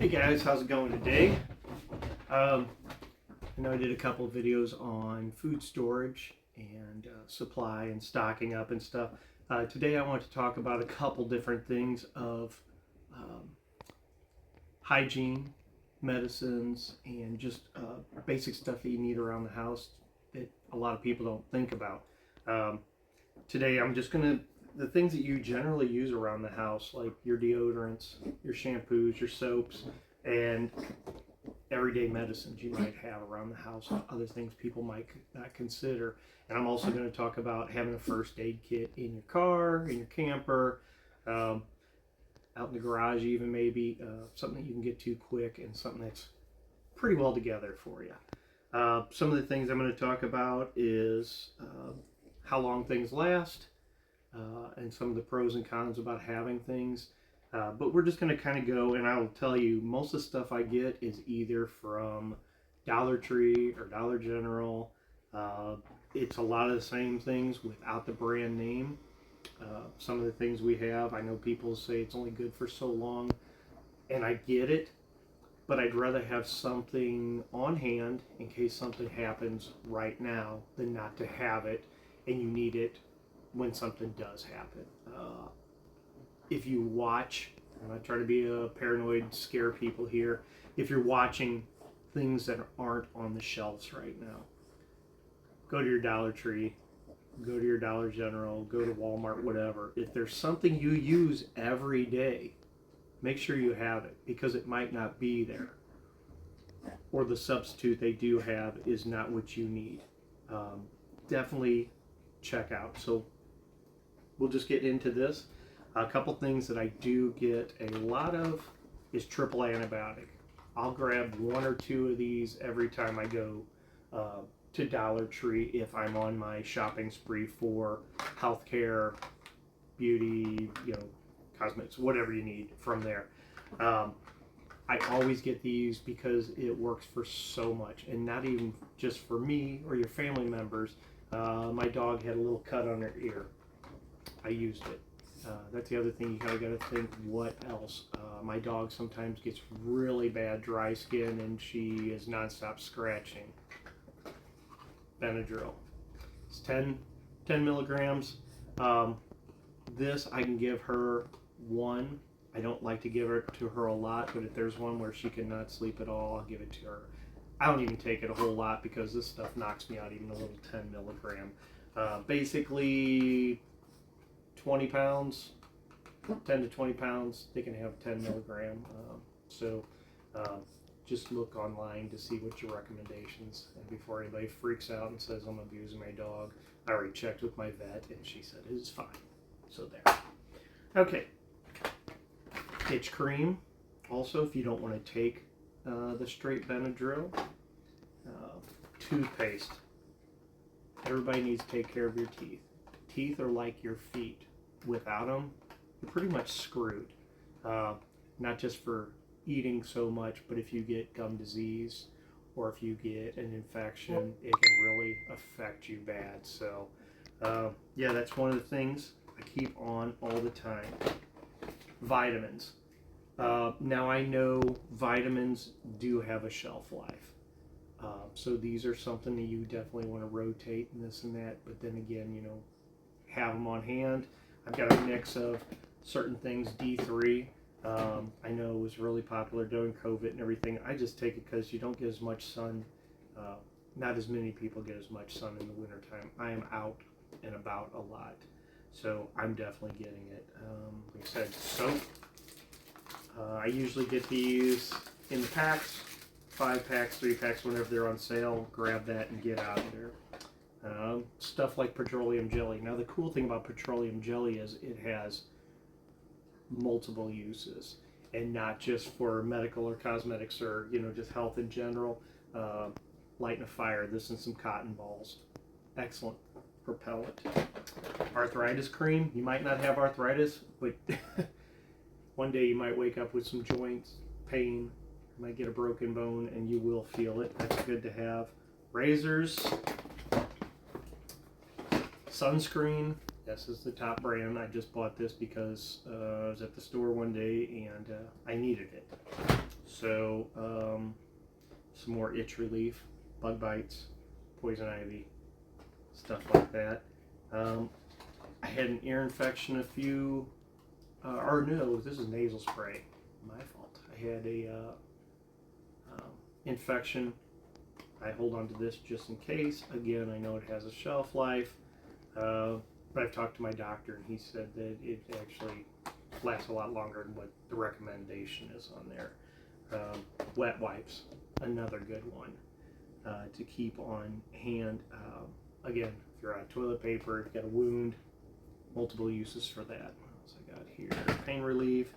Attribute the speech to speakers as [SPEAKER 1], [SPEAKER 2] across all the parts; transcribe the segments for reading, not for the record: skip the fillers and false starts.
[SPEAKER 1] Hey guys, how's it going today? I know I did a couple of videos on food storage and supply and stocking up and stuff. Today I want to talk about a couple different things of um, hygiene, medicines, and just basic stuff that you need around the house that a lot of people don't think about. Um, Today I'm just going to, the things that you generally use around the house, like your deodorants, your shampoos, your soaps, and everyday medicines you might have around the house, other things people might not consider. And I'm also going to talk about having a first aid kit in your car, in your camper, um, out in the garage, even maybe something that you can get to quick and something that's pretty well together for you. Some of the things I'm going to talk about is how long things last, and some of the pros and cons about having things. But we're just going to kind of go, and I will tell you, most of the stuff I get is either from Dollar Tree or Dollar General. It's a lot of the same things without the brand name. Some of the things we have, I know people say it's only good for so long, and I get it, but I'd rather have something on hand in case something happens right now than not to have it and you need it when something does happen. If you watch, and I try to be a paranoid, scare people here, if you're watching things that aren't on the shelves right now, go to your Dollar Tree, go to your Dollar General, go to Walmart, whatever. If there's something you use every day, make sure you have it, because it might not be there, or the substitute they do have is not what you need. Definitely check out. So we'll just get into this. A couple things that I do get a lot of is triple antibiotic. I'll grab one or two of these every time I go to Dollar Tree if I'm on my shopping spree for healthcare, beauty, cosmetics, whatever you need from there. I always get these because it works for so much, and not even just for me or your family members. My dog had a little cut on her ear. I used it. That's the other thing you got to think, what else? My dog sometimes gets really bad dry skin and she is nonstop scratching. Benadryl. It's 10 milligrams. This I can give her one. I don't like to give it to her a lot, but if there's one where she cannot sleep at all, I'll give it to her. I don't even take it a whole lot because this stuff knocks me out, even a little 10 milligram. Basically 20 pounds, 10 to 20 pounds, they can have 10 milligram. Just look online to see what your recommendations, and before anybody freaks out and says I'm abusing my dog, I already checked with my vet and she said it is fine. So there. Okay. Itch cream. Also, if you don't want to take the straight Benadryl. Toothpaste. Everybody needs to take care of your teeth. Teeth are like your feet. Without them, you're pretty much screwed. Not just for eating so much, but if you get gum disease or if you get an infection, it can really affect you bad. So, yeah, that's one of the things I keep on all the time. Vitamins. Now I know vitamins do have a shelf life. So these are something that you definitely want to rotate and this and that, but then again, have them on hand. I've got a mix of certain things. D3, I know it was really popular during COVID and everything. I just take it because you don't get as much sun. Not as many people get as much sun in the wintertime. I am out and about a lot, so I'm definitely getting it. Like I said, soap. I usually get these in the packs, 5 packs, 3 packs, whenever they're on sale. Grab that and get out of there. Stuff like petroleum jelly. Now the cool thing about petroleum jelly is it has multiple uses, and not just for medical or cosmetics or just health in general. Lighting a fire. This and some cotton balls. Excellent propellant. Arthritis cream. You might not have arthritis, but one day you might wake up with some joints pain. You might get a broken bone, and you will feel it. That's good to have. Razors. Sunscreen. This is the top brand. I just bought this because I was at the store one day and I needed it. So some more itch relief, bug bites, poison ivy, stuff like that. I had an ear infection this is nasal spray. My fault. I had a infection. I hold on to this just in case. Again, I know it has a shelf life, but I've talked to my doctor and he said that it actually lasts a lot longer than what the recommendation is on there. Wet wipes, another good one to keep on hand. Again, if you're out of toilet paper, if you've got a wound, multiple uses for that. What else I got here? Pain relief.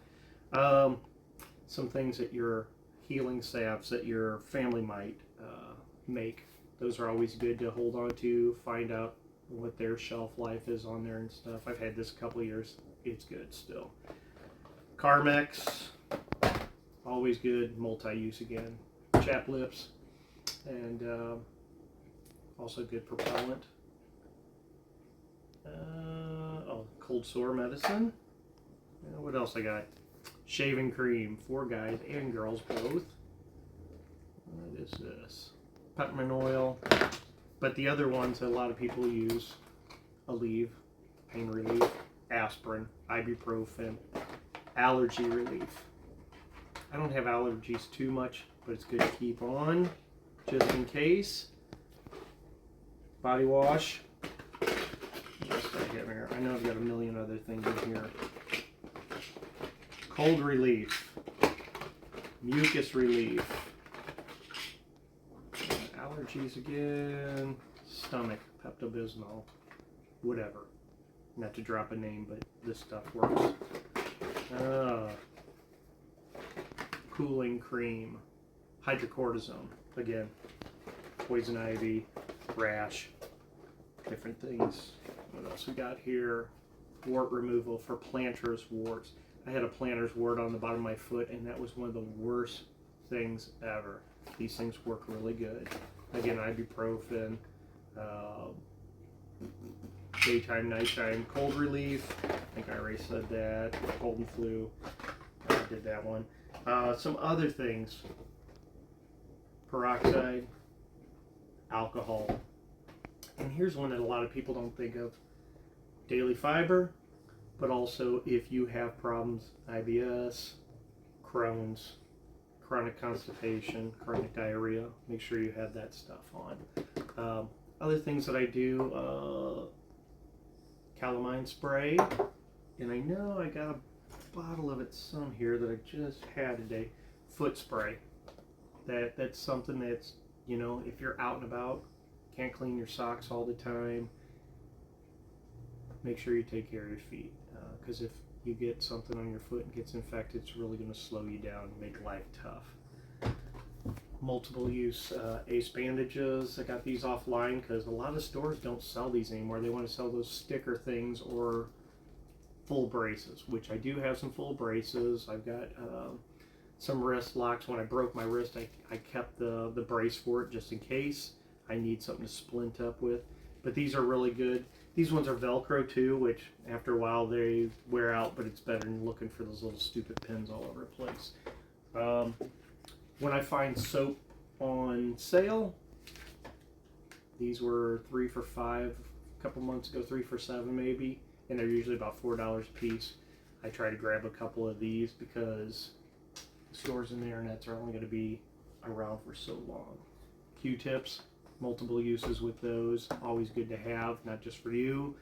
[SPEAKER 1] Some things that your healing salves that your family might make. Those are always good to hold on to, find out what their shelf life is on there and stuff. I've had this a couple of years. It's good still. Carmex, always good, multi-use again. Chap lips, and also good propellant. Cold sore medicine. What else I got? Shaving cream for guys and girls both. What is this? Peppermint oil. But the other ones that a lot of people use: Aleve, pain relief, aspirin, ibuprofen, allergy relief. I don't have allergies too much, but it's good to keep on just in case. Body wash. What else do I have here? I know I've got a million other things in here. Cold relief, mucus relief, allergies again, stomach, Pepto-Bismol, whatever. Not to drop a name, but this stuff works. Cooling cream, hydrocortisone, again, poison ivy, rash, different things. What else we got here? Wart removal for plantar's warts. I had a plantar's wart on the bottom of my foot, and that was one of the worst things ever. These things work really good. Again, ibuprofen, daytime, nighttime, cold relief. I think I already said that. Cold and flu. I did that one. Some other things. Peroxide, alcohol. And here's one that a lot of people don't think of. Daily fiber, but also if you have problems, IBS, Crohn's, chronic constipation, chronic diarrhea, make sure you have that stuff on. Other things that I do, calamine spray, and I know I got a bottle of it some here that I just had today. Foot spray. That's something that's, if you're out and about, can't clean your socks all the time, make sure you take care of your feet, because if you get something on your foot and gets infected, it's really going to slow you down and make life tough. Multiple use ace bandages. I got these offline because a lot of stores don't sell these anymore. They want to sell those sticker things or full braces, which I do have some full braces. I've got some wrist locks. When I broke my wrist, I kept the brace for it just in case I need something to splint up with. But these are really good. These ones are Velcro too, which after a while they wear out, but it's better than looking for those little stupid pins all over the place. When I find soap on sale, these were 3 for $5 a couple months ago, 3 for $7 maybe, and they're usually about $4 a piece. I try to grab a couple of these because the stores and the internets are only going to be around for so long. Q-tips, multiple uses with those, always good to have, not just for you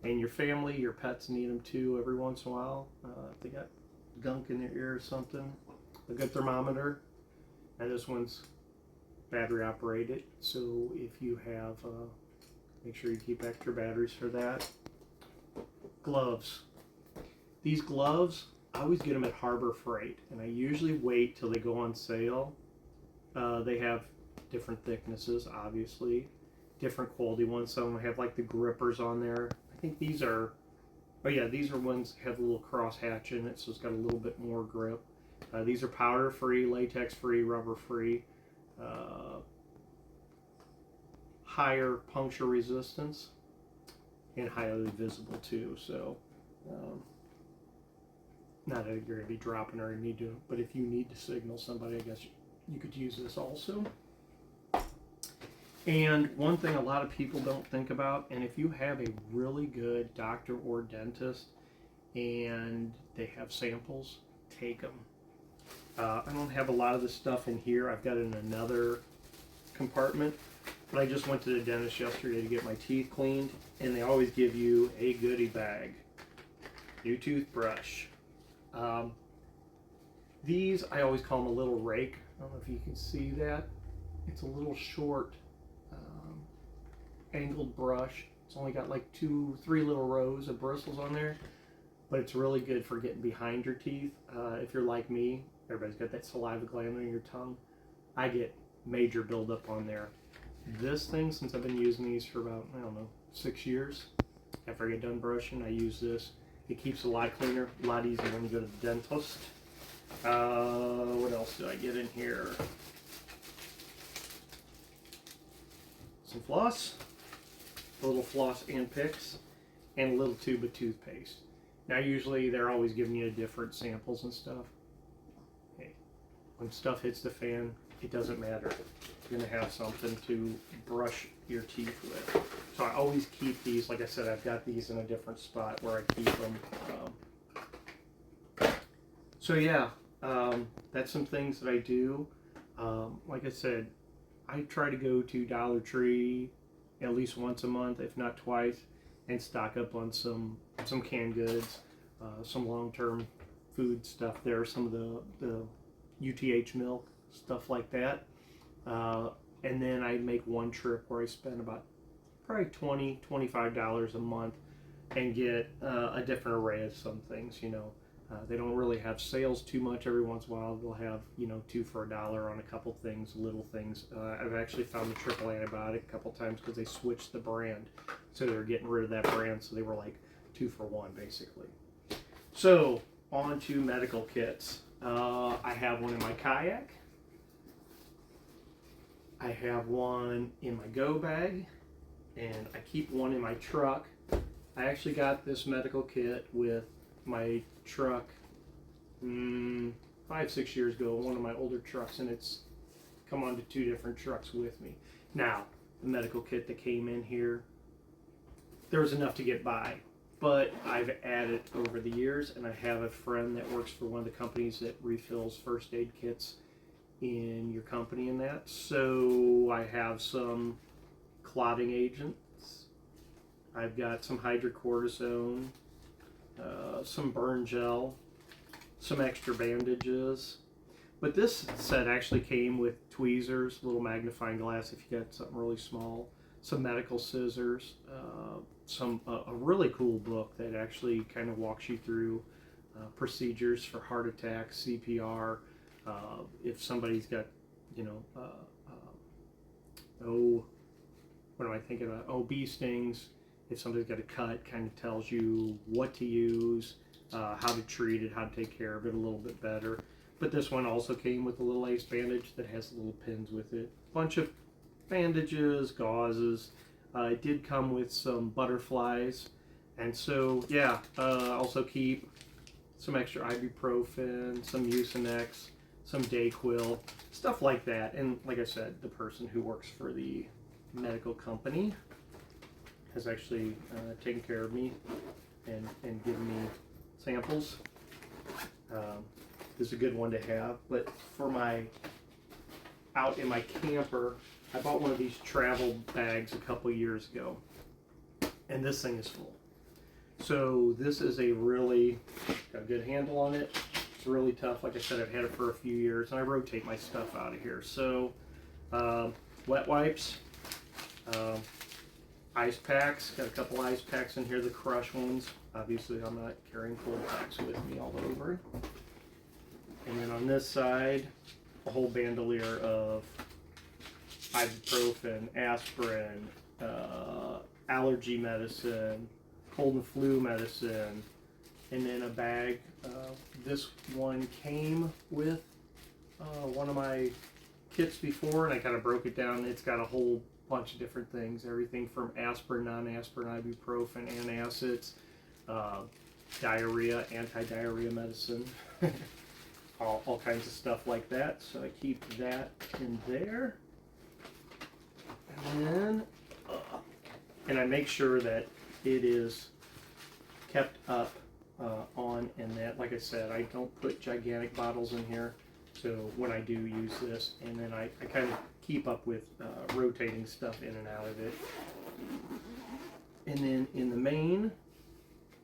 [SPEAKER 1] and your family. Your pets need them too every once in a while. If they got gunk in their ear or something. A good thermometer. And this one's battery operated, so if you have, make sure you keep extra batteries for that. Gloves. These gloves, I always get them at Harbor Freight, and I usually wait till they go on sale. They have different thicknesses, obviously, different quality ones. Some of them have like the grippers on there. I think these are, these are ones that have a little cross hatch in it, so it's got a little bit more grip. These are powder free, latex free, rubber free, higher puncture resistance, and highly visible too. So Not that you're going to be dropping or need to, but if you need to signal somebody, I guess you could use this also. And one thing a lot of people don't think about, and if you have a really good doctor or dentist and they have samples, take them. I don't have a lot of this stuff in here. I've got it in another compartment, but I just went to the dentist yesterday to get my teeth cleaned, and they always give you a goodie bag. New toothbrush. These, I always call them a little rake. I don't know if you can see that. It's a little short angled brush. It's only got like 2-3 little rows of bristles on there, but it's really good for getting behind your teeth. If you're like me, everybody's got that saliva gland on your tongue. I get major buildup on there. This thing, since I've been using these for about, I don't know, 6 years, after I get done brushing, I use this. It keeps a lot cleaner, a lot easier when you go to the dentist. What else did I get in here? Some floss, a little floss and picks, and a little tube of toothpaste. Now usually they're always giving you different samples and stuff. Hey, when stuff hits the fan, it doesn't matter. You're going to have something to brush your teeth with. So I always keep these, like I said, I've got these in a different spot where I keep them. So yeah, that's some things that I do. Like I said, I try to go to Dollar Tree at least once a month, if not twice, and stock up on some canned goods, some long-term food stuff there, some of the UTH milk, stuff like that. And then I make one trip where I spend about probably $20-25 a month and get a different array of some things. They don't really have sales too much. Every once in a while they'll have 2 for $1 on a couple things, little things. I've actually found the triple antibiotic a couple times because they switched the brand, so they're getting rid of that brand, so they were like 2 for 1 basically. So on to medical kits. I have one in my kayak. I have one in my go bag, and I keep one in my truck. I actually got this medical kit with my truck 5-6 years ago, one of my older trucks, and it's come onto 2 different trucks with me. Now, the medical kit that came in here, there was enough to get by, but I've added over the years, and I have a friend that works for one of the companies that refills first aid kits in your company and that. So I have some clotting agents. I've got some hydrocortisone, some burn gel, some extra bandages. But this set actually came with tweezers, a little magnifying glass if you got something really small, some medical scissors, a really cool book that actually kind of walks you through procedures for heart attacks, CPR, if somebody's got, what am I thinking about? Oh, bee stings. If somebody's got a cut, kind of tells you what to use, how to treat it, how to take care of it a little bit better. But this one also came with a little ace bandage that has little pins with it. Bunch of bandages, gauzes. It did come with some butterflies. And so, yeah, also keep some extra ibuprofen, some Mucinex, some Dayquil, stuff like that. And like I said, the person who works for the medical company has actually taken care of me and given me samples. This is a good one to have. But for out in my camper, I bought one of these travel bags a couple years ago, and this thing is full. So this is got a good handle on it. It's really tough. Like I said, I've had it for a few years, and I rotate my stuff out of here. So wet wipes, ice packs. Got a couple ice packs in here, the crush ones. Obviously, I'm not carrying cold packs with me all over. And then on this side, a whole bandolier of ibuprofen, aspirin, allergy medicine, cold and flu medicine, and then a bag. This one came with one of my kits before, and I kind of broke it down. It's got a whole bunch of different things, everything from aspirin, non-aspirin, ibuprofen, antacids, diarrhea, anti-diarrhea medicine, all kinds of stuff like that. So I keep that in there. And then, and I make sure that it is kept up on, and that, like I said, I don't put gigantic bottles in here. So when I do use this, and then I kind of keep up with rotating stuff in and out of it. And then in the main,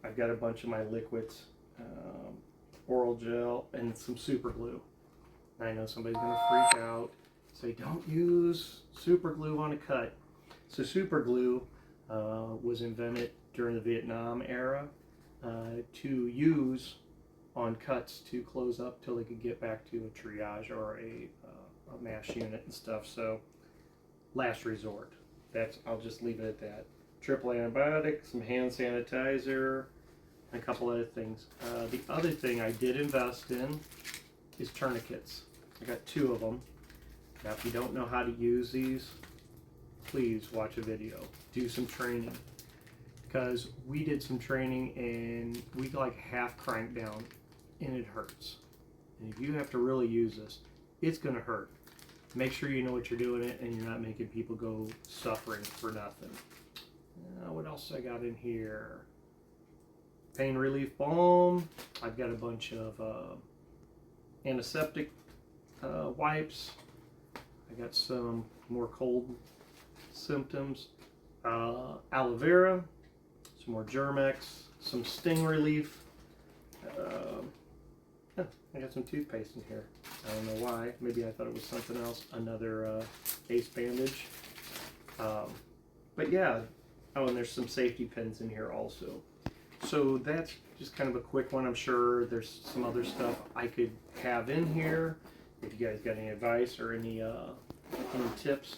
[SPEAKER 1] I've got a bunch of my liquids, oral gel, and some super glue. And I know somebody's going to freak out, say don't use super glue on a cut. So super glue was invented during the Vietnam era to use on cuts to close up till they could get back to a triage or a mass unit and stuff. So last resort. I'll just leave it at that. Triple antibiotic, some hand sanitizer, and a couple other things. The other thing I did invest in is tourniquets. I got 2 of them. Now if you don't know how to use these, please watch a video. Do some training. Because we did some training and we like half cranked down and it hurts. And if you have to really use this, it's going to hurt. Make sure you know what you're doing it and you're not making people go suffering for nothing. What else I got in here? Pain relief balm. I've got a bunch of antiseptic wipes. I got some more cold symptoms. Aloe vera. Some more Germex. Some sting relief. I got some toothpaste in here. I don't know why. Maybe I thought it was something else. Another case bandage. But yeah. Oh, and there's some safety pins in here also. So that's just kind of a quick one. I'm sure there's some other stuff I could have in here. If you guys got any advice or any tips.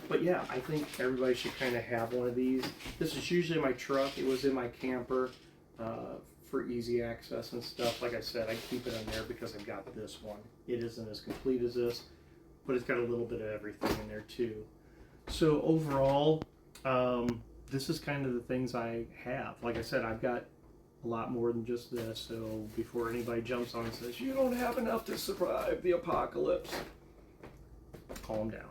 [SPEAKER 1] But yeah, I think everybody should kind of have one of these. This is usually my truck. It was in my camper for easy access and stuff. Like I said, I keep it on there because I've got this one. It isn't as complete as this, but it's got a little bit of everything in there too. So overall, this is kind of the things I have. Like I said, I've got a lot more than just this. So before anybody jumps on and says, you don't have enough to survive the apocalypse, calm down.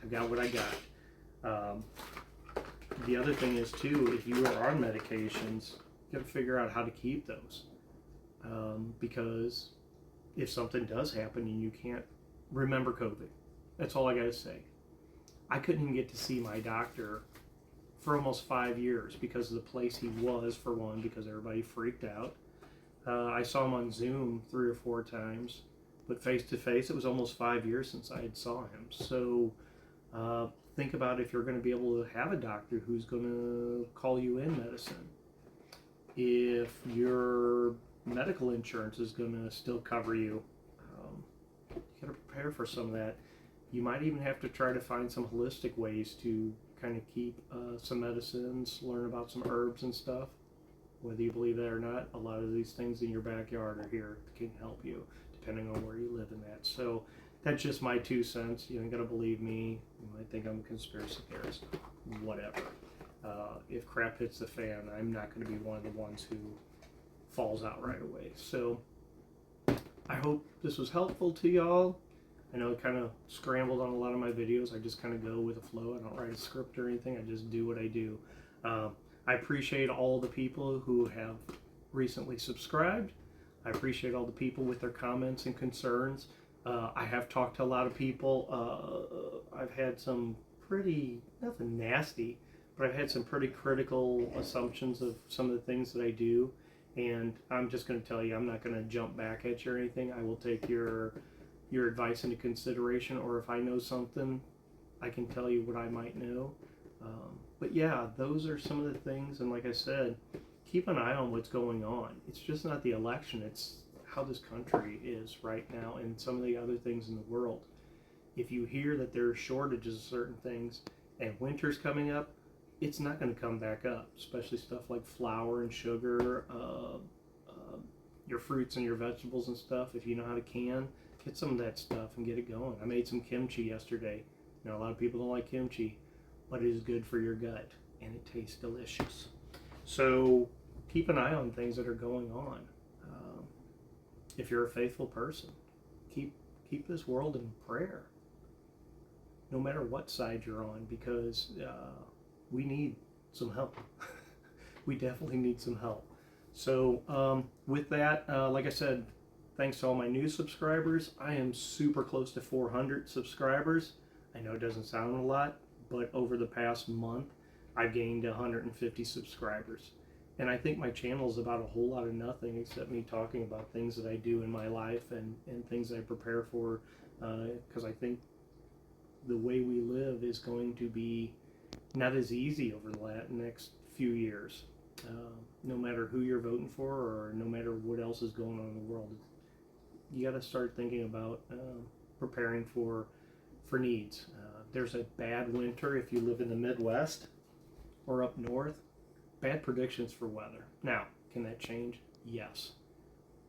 [SPEAKER 1] I've got what I got. The other thing is too, if you are on medications, you got to figure out how to keep those. Because if something does happen and you can't remember COVID, that's all I got to say. I couldn't even get to see my doctor for almost 5 years because of the place he was, for one, because everybody freaked out. I saw him on Zoom 3 or 4 times, but face to face, it was almost 5 years since I had saw him. So think about if you're going to be able to have a doctor who's going to call you in medicine. If your medical insurance is going to still cover you, you got to prepare for some of that. You might even have to try to find some holistic ways to kind of keep some medicines, learn about some herbs and stuff. Whether you believe that or not, a lot of these things in your backyard are here that can help you, depending on where you live in that. So that's just my 2 cents. You ain't got to believe me. You might think I'm a conspiracy theorist. Whatever. If crap hits the fan, I'm not going to be one of the ones who falls out right away. So I hope this was helpful to y'all. I know it kind of scrambled on a lot of my videos. I just kind of go with the flow. I don't write a script or anything. I just do what I do. I appreciate all the people who have recently subscribed. I appreciate all the people with their comments and concerns. I have talked to a lot of people. I've had some pretty, nothing nasty, but I've had some pretty critical assumptions of some of the things that I do. And I'm just going to tell you, I'm not going to jump back at you or anything. I will take your advice into consideration, or if I know something, I can tell you what I might know. But yeah, those are some of the things, and like I said, keep an eye on what's going on. It's just not the election, it's how this country is right now and some of the other things in the world. If you hear that there are shortages of certain things and winter's coming up, it's not going to come back up, especially stuff like flour and sugar, your fruits and your vegetables and stuff. If you know how to can, get some of that stuff and get it going. I made some kimchi yesterday. Now, a lot of people don't like kimchi, but it is good for your gut, and it tastes delicious. So keep an eye on things that are going on. If you're a faithful person, keep this world in prayer, no matter what side you're on, because we need some help. We definitely need some help. So with that, like I said, thanks to all my new subscribers. I am super close to 400 subscribers. I know it doesn't sound a lot, but over the past month, I've gained 150 subscribers. And I think my channel is about a whole lot of nothing except me talking about things that I do in my life and things I prepare for, because I think the way we live is going to be not as easy over the next few years. No matter who you're voting for or no matter what else is going on in the world, you got to start thinking about preparing for needs. There's a bad winter if you live in the Midwest or up north. Bad predictions for weather. Now, can that change? Yes.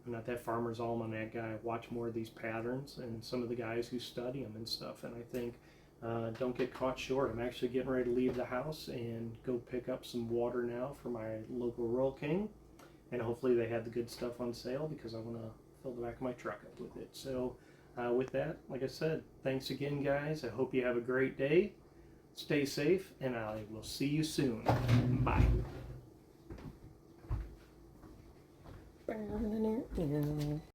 [SPEAKER 1] I'm not that farmer's almanac guy. I watch more of these patterns and some of the guys who study them and stuff, and I think don't get caught short. I'm actually getting ready to leave the house and go pick up some water now for my local Rural King, and hopefully they have the good stuff on sale because I want to fill the back of my truck up with it. So with that, like I said, thanks again, guys. I hope you have a great day. Stay safe, and I will see you soon. Bye.